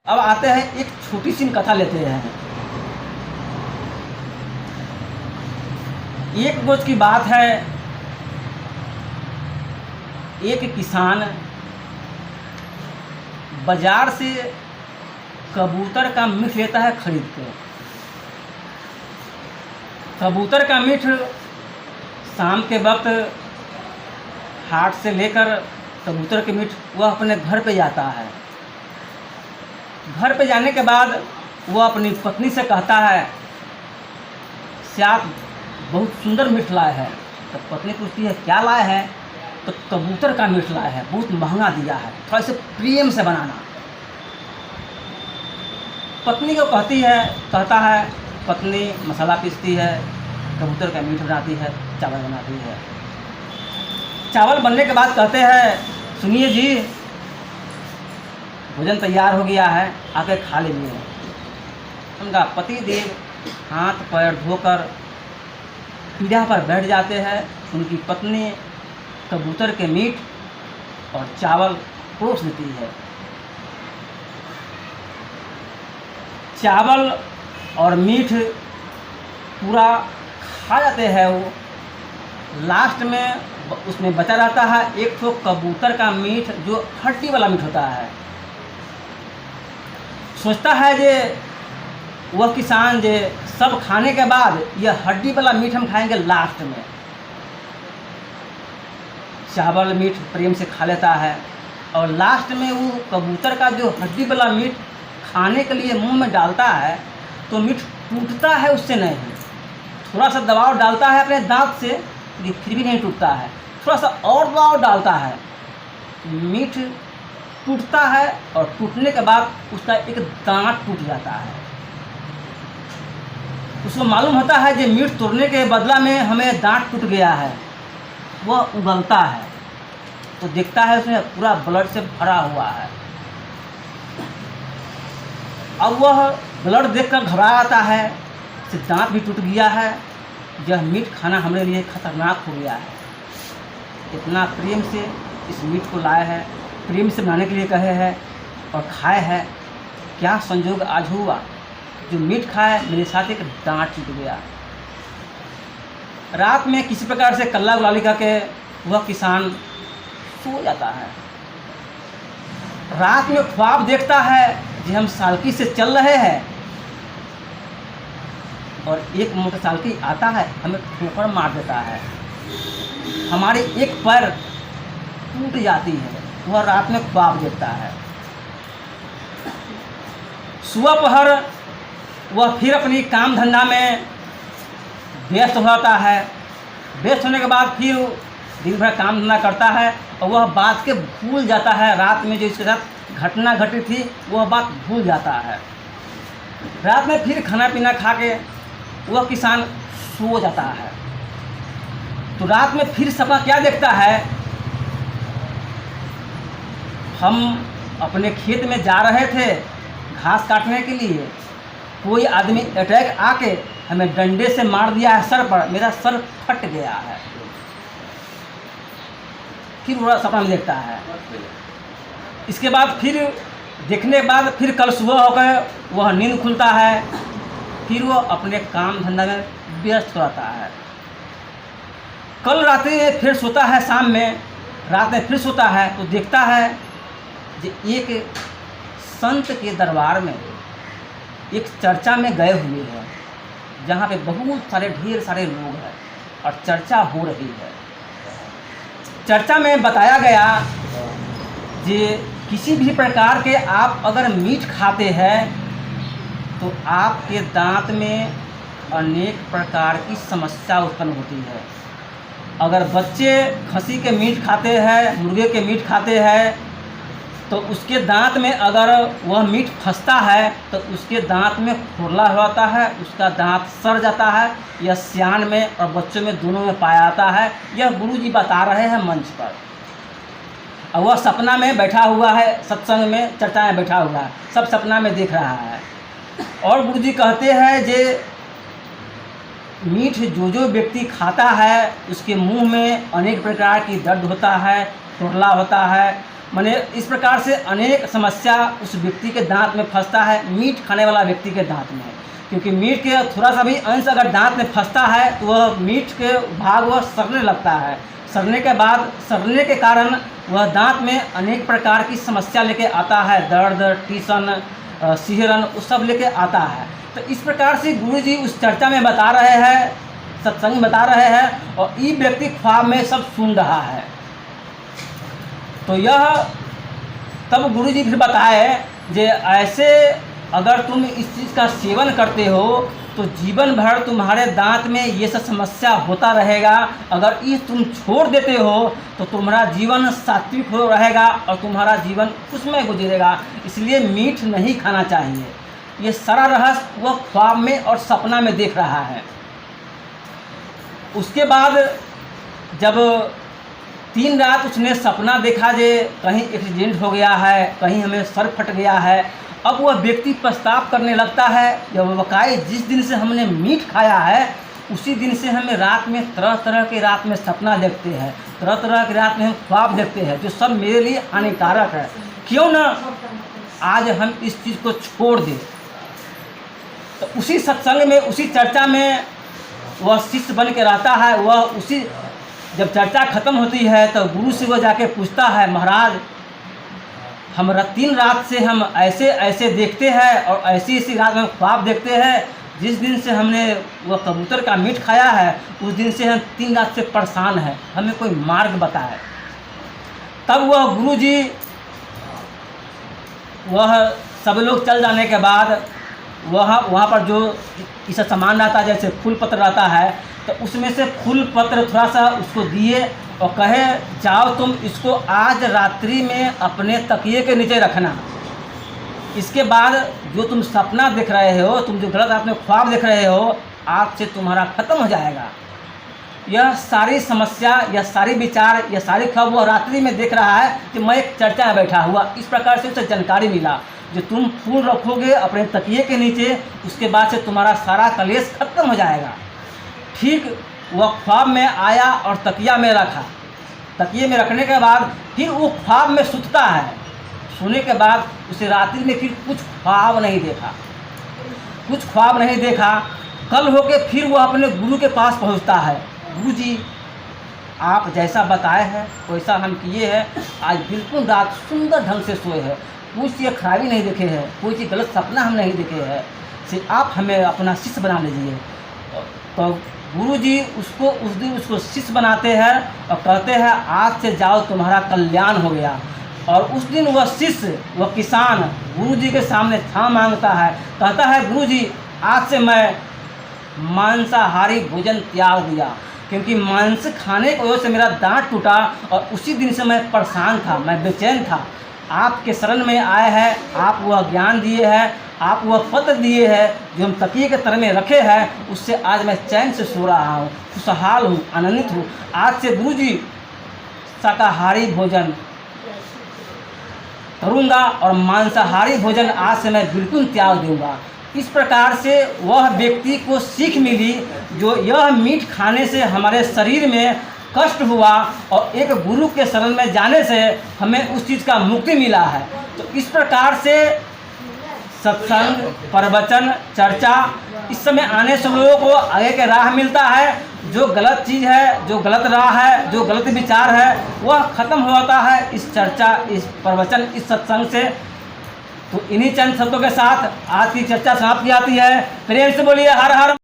अब आते हैं, एक छोटी सी कथा लेते हैं। एक रोज की बात है, एक किसान बाजार से कबूतर का मीट लेता है खरीद के। कबूतर का मीट शाम के वक्त हाट से लेकर कबूतर के मीट वह अपने घर पे जाता है। घर पे जाने के बाद वह अपनी पत्नी से कहता है, से आप बहुत सुंदर मीट लाए हैं। तो पत्नी पूछती है, क्या लाए हैं? तो कबूतर का मीट लाए हैं, बहुत महंगा दिया है, थोड़ा इसे प्रेम से बनाना। पत्नी को कहता है, पत्नी मसाला पीसती है, कबूतर का मीट बनाती है, चावल बनाती है। चावल बनने के बाद कहते हैं, सुनिए जी, भोजन तैयार हो गया है, आके खा लीजिए। उनका पति देव हाथ पैर धोकर पीढ़ा पर बैठ जाते हैं। उनकी पत्नी कबूतर के मीट और चावल परोस देती है। चावल और मीट पूरा खा जाते हैं। वो लास्ट में उसमें बचा रहता है एक तो कबूतर का मीट, जो हड्डी वाला मीट होता है। सोचता है जे वह किसान जे सब खाने के बाद यह हड्डी वाला मीट हम खाएंगे लास्ट में। चावल मीट प्रेम से खा लेता है और लास्ट में वो कबूतर का जो हड्डी वाला मीट खाने के लिए मुंह में डालता है तो मीट टूटता है उससे नहीं। थोड़ा सा दबाव डालता है अपने दांत से, फिर भी नहीं टूटता है। थोड़ा सा और दबाव डालता है, मीट टूटता है और टूटने के बाद उसका एक दांत टूट जाता है। उसको मालूम होता है कि मीट तोड़ने के बदला में हमें दांत टूट गया है। वह उगलता है तो देखता है उसमें पूरा ब्लड से भरा हुआ है। अब वह ब्लड देखकर घबरा आता है, से दांत भी टूट गया है, यह मीट खाना हमारे लिए खतरनाक हो गया है। इतना प्रेम से इस मीट को लाए हैं, प्रेम से बनाने के लिए कहे हैं और खाए हैं। क्या संजोग आज हुआ, जो मीट खाए मेरे साथ एक दांत टूट गया। रात में किसी प्रकार से कल्ला गुलाली करके वह किसान सो जाता है। रात में ख्वाब देखता है कि हम सालकी से चल रहे हैं और एक मोटरसाइकिल आता है, हमें ठोकर मार देता है, हमारी एक पैर टूट जाती है। वह रात में ख्वाब देखता है। सुबह पहर वह फिर अपनी काम धंधा में व्यस्त हो जाता है। व्यस्त होने के बाद फिर दिन भर काम धंधा करता है और वह बात के भूल जाता है। रात में जो इसके साथ घटना घटी थी वह बात भूल जाता है। रात में फिर खाना पीना खा के वह किसान सो जाता है। तो रात में फिर सपना क्या देखता है, हम अपने खेत में जा रहे थे घास काटने के लिए, कोई आदमी अटैक आके हमें डंडे से मार दिया है सर पर, मेरा सर फट गया है। फिर वह सपना में देखता है। इसके बाद फिर देखने के बाद फिर कल सुबह होकर वह नींद खुलता है। फिर वह अपने काम धंधा में व्यस्त हो जाता है। कल रात में फिर सोता है, शाम में रात में फिर सोता है तो देखता है कि एक संत के दरबार में एक चर्चा में गए हुए हैं, जहाँ पे बहुत सारे ढेर सारे लोग हैं और चर्चा हो रही है। चर्चा में बताया गया कि किसी भी प्रकार के आप अगर मीट खाते हैं तो आपके दांत में अनेक प्रकार की समस्या उत्पन्न होती है। अगर बच्चे खसी के मीट खाते हैं, मुर्गे के मीट खाते हैं, तो उसके दांत में अगर वह मीट फंसता है तो उसके दांत में खुरला होता है, उसका दांत सड़ जाता है। यह सियान में और बच्चों में दोनों में पाया जाता है। यह गुरुजी बता रहे हैं मंच पर। और वह सपना में बैठा हुआ है, सत्संग में चर्चा में बैठा हुआ है, सब सपना में देख रहा है। और गुरुजी कहते हैं जे मीठ जो व्यक्ति खाता है उसके मुंह में अनेक प्रकार की दर्द होता है, खुरला होता है माने इस प्रकार से अनेक समस्या उस व्यक्ति के दांत में फंसता है, मीट खाने वाला व्यक्ति के दांत में। क्योंकि मीट के थोड़ा सा भी अंश अगर दांत में फंसता है तो वह मीट के भाग वह सड़ने लगता है। सड़ने के बाद सड़ने के कारण वह दांत में अनेक प्रकार की समस्या लेके आता है, दर्द, टीसन, सिहरन, वो सब लेके आता है। तो इस प्रकार से गुरुजी उस चर्चा में बता रहे हैं, सत्संग बता रहे हैं, और ये व्यक्ति ख्वाब में सब सुन रहा है। तो यह तब गुरुजी फिर बताए जे ऐसे अगर तुम इस चीज़ का सेवन करते हो तो जीवन भर तुम्हारे दांत में ये सब समस्या होता रहेगा। अगर ये तुम छोड़ देते हो तो तुम्हारा जीवन सात्विक हो रहेगा और तुम्हारा जीवन खुशमय गुजरेगा। इसलिए मीठ नहीं खाना चाहिए। ये सारा रहस्य वह ख्वाब में और सपना में देख रहा है। उसके बाद जब 3 रात उसने सपना देखा जे कहीं एक्सीडेंट हो गया है, कहीं हमें सर फट गया है। अब वह व्यक्ति पछताव करने लगता है, जब वकाई जिस दिन से हमने मीट खाया है उसी दिन से हमें रात में तरह तरह के रात में सपना देखते हैं, तरह तरह के रात में हम ख्वाब देखते हैं, जो सब मेरे लिए हानिकारक है। क्यों ना आज हम इस चीज़ को छोड़ दें। तो उसी सत्संग में, उसी चर्चा में वह शिष्य बन के रहता है। वह उसी जब चर्चा खत्म होती है तो गुरु से वह जाके पूछता है, महाराज हम 3 रात से हम ऐसे ऐसे देखते हैं और ऐसी ऐसी रात में ख्वाब देखते हैं। जिस दिन से हमने वह कबूतर का मीट खाया है उस दिन से हम 3 रात से परेशान हैं, हमें कोई मार्ग बताए। तब वह गुरुजी वह सब लोग चल जाने के बाद वहाँ पर जो इस सामान रहता है, जैसे फूल पत्र रहता है, तो उसमें से फूल पत्र थोड़ा सा उसको दिए और कहे जाओ तुम इसको आज रात्रि में अपने तकिए के नीचे रखना। इसके बाद जो तुम सपना देख रहे हो, तुम जो गलत रात में ख्वाब देख रहे हो, आज से तुम्हारा ख़त्म हो जाएगा। यह सारी समस्या, यह सारी विचार, यह सारी ख्वाब वह रात्रि में देख रहा है कि मैं एक चर्चा में बैठा हुआ। इस प्रकार से उसे जानकारी मिला जो तुम फूल रखोगे अपने तकिए के नीचे, उसके बाद से तुम्हारा सारा कलेश खत्म हो जाएगा। ठीक वह ख्वाब में आया और तकिया में रखा। तकिए में रखने के बाद फिर वो ख्वाब में सुतता है। सोने के बाद उसे रात्रि में फिर कुछ ख्वाब नहीं देखा, कुछ ख्वाब नहीं देखा। कल होके फिर वह अपने गुरु के पास पहुंचता है। गुरुजी आप जैसा बताए हैं वैसा हम किए हैं, आज बिल्कुल रात सुंदर ढंग से सोए हैं, कोई चीज़ खराबी नहीं देखे हैं, कोई चीज़ गलत सपना हम नहीं देखे हैं, से आप हमें अपना शिष्य बना लीजिए। तो गुरुजी उसको उस दिन उसको शिष्य बनाते हैं और कहते हैं आज से जाओ तुम्हारा कल्याण हो गया। और उस दिन वह शिष्य, वह किसान गुरुजी के सामने क्षमा मांगता है, कहता है गुरुजी आज से मैं मांसाहारी भोजन त्याग दिया, क्योंकि मांस खाने की वजह से मेरा दांत टूटा और उसी दिन से मैं परेशान था, मैं बेचैन था। आपके शरण में आए हैं, आप वह ज्ञान दिए हैं, आप वह पत्र दिए हैं जो हम तकिए के तर में रखे हैं, उससे आज मैं चैन से सो रहा हूँ, खुशहाल हूँ, आनंदित हूँ। आज से गुरुजी शाकाहारी भोजन करूँगा और मांसाहारी भोजन आज से मैं बिल्कुल त्याग दूँगा। इस प्रकार से वह व्यक्ति को सीख मिली जो यह मीट खाने से हमारे शरीर में कष्ट हुआ और एक गुरु के शरण में जाने से हमें उस चीज़ का मुक्ति मिला है। तो इस प्रकार से सत्संग, प्रवचन, चर्चा, इस समय आने से लोगों को आगे के राह मिलता है। जो गलत चीज़ है, जो गलत राह है, जो गलत विचार है, वह ख़त्म होता है इस चर्चा, इस प्रवचन, इस सत्संग से। तो इन्हीं चंद शब्दों के साथ आज की चर्चा समाप्त की जाती है। प्रेम से बोलिए हर हर।